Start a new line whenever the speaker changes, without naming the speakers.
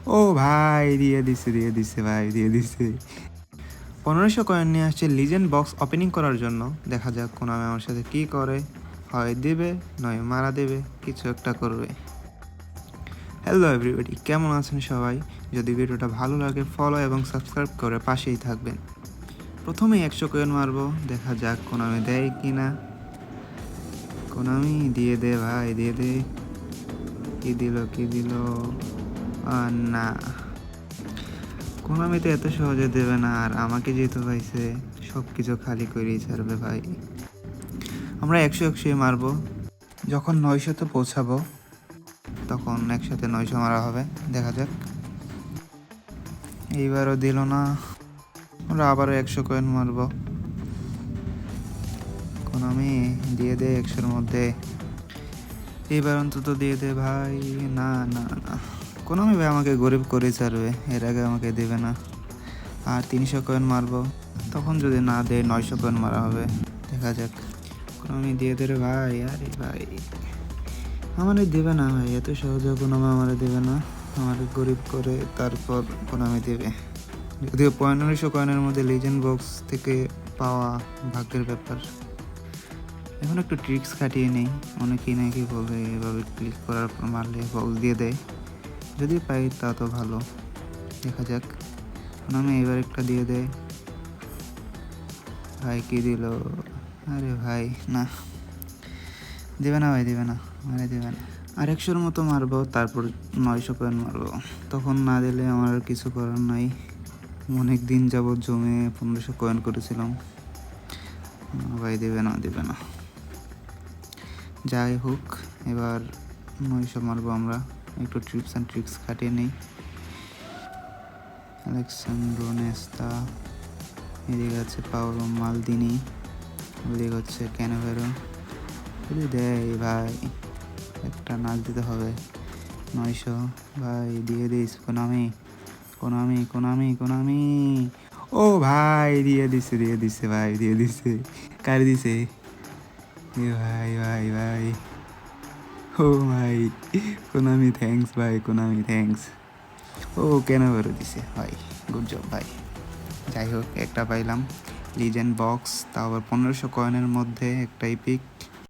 ও ভাই, দিয়ে দিছে ভাই, দিয়ে দিছে। 1500 কয়েন নিয়ে আসছে লিজেন্ড বক্স ওপেনিং করার জন্য। দেখা যাক কোনামি আমার সাথে কি করে। হয় দেবে, নয় মারা দেবে, কিছু একটা করবে। হ্যালো এভরিবডি, কেমন আছেন সবাই? যদি ভিডিওটা ভালো লাগে ফলো এবং সাবস্ক্রাইব করে পাশেই থাকবেন। প্রথমেই 100 কয়েন মারবো, দেখা যাক কোনামি দেয় কি না। কোনামি দিয়ে দে ভাই, দিয়ে দে। কি দিল, কি দিল? না, কোনামি তো এত সহজে দেবে না, আর আমাকে যেহেতু পাইছে সব কিছু খালি করেই ছাড়বে ভাই। আমরা 100 মারবো। যখন 900-তে পৌঁছাবো তখন একসাথে 900 মারা হবে। দেখা যাক। এইবারও দিল না। আমরা আবারও 100 কয়েন মারবো। কোনামি দিয়ে দে 100-র মধ্যে। এইবার অন্তত দিয়ে দে ভাই। না না না, কোনামি ভাই আমাকে গরিব করে ছাড়বে, এর আগে আমাকে দেবে না। আর 300 কয়েন মারবো, তখন যদি না দেয় 900 কয়েন মারা হবে। দেখা যাক। কোনামি দিয়ে দে রে ভাই। আরে ভাই, আমারে দেবে না ভাই, এত সহজে কোনামি আমারে দেবে না। আমারে গরিব করে তারপর কোনামি দেবে। যদিও 1500 কয়েনের মধ্যে লিজেন্ড বক্স থেকে পাওয়া ভাগ্যের ব্যাপার। এখন একটু ট্রিক্স খাটিয়ে নেই। অনেকেই নাকি বলে এভাবে ক্লিক করার পর মারলে বক্স দিয়ে দেয়। যদি পাই তা তো ভালো। দেখা যাক। কোনামি এবার একটা দিয়ে দেয়। ভাই কি দিল? আরে ভাই না, দেবে না ভাই, দেবে না, মানে দেবে না। আর 100-র মতো মারবো, তারপর 900 কয়েন মারবো। তখন না দিলে আমার আর কিছু করার নাই। অনেক দিন যাবৎ জমে 1500 কয়েন করেছিলাম। ভাই দেবে না, দেবে না। যাই হোক, এবার 900 মারবো আমরা। একটু ট্রিপস অ্যান্ড ট্রিক্স খাটিয়ে নেই। আলেক্সান্দ্রো নেস্তা, এদিকে আছে পাওলো মালদিনি, ওদিকে হচ্ছে ক্যানাভেরো। যদি দেয় ভাই, একটা নাচ দিতে হবে। 900 ভাই, দিয়ে দিস কোনামি, কোনামি, কোনামি, কোনামি। ও ভাই, দিয়ে দিছে ভাই, দিয়ে দিছে। কার দিছে? এ ভাই ভাই ভাই, ও ভাই, কোনামি থ্যাঙ্কস ভাই, কোনামি থ্যাঙ্কস। ও কেন বেরো দিছে ভাই, গুড জব ভাই। যাই হোক, একটা পাইলাম লিজেন্ড বক্স, তাও আবার 1500 কয়েনের মধ্যে একটাই পিক।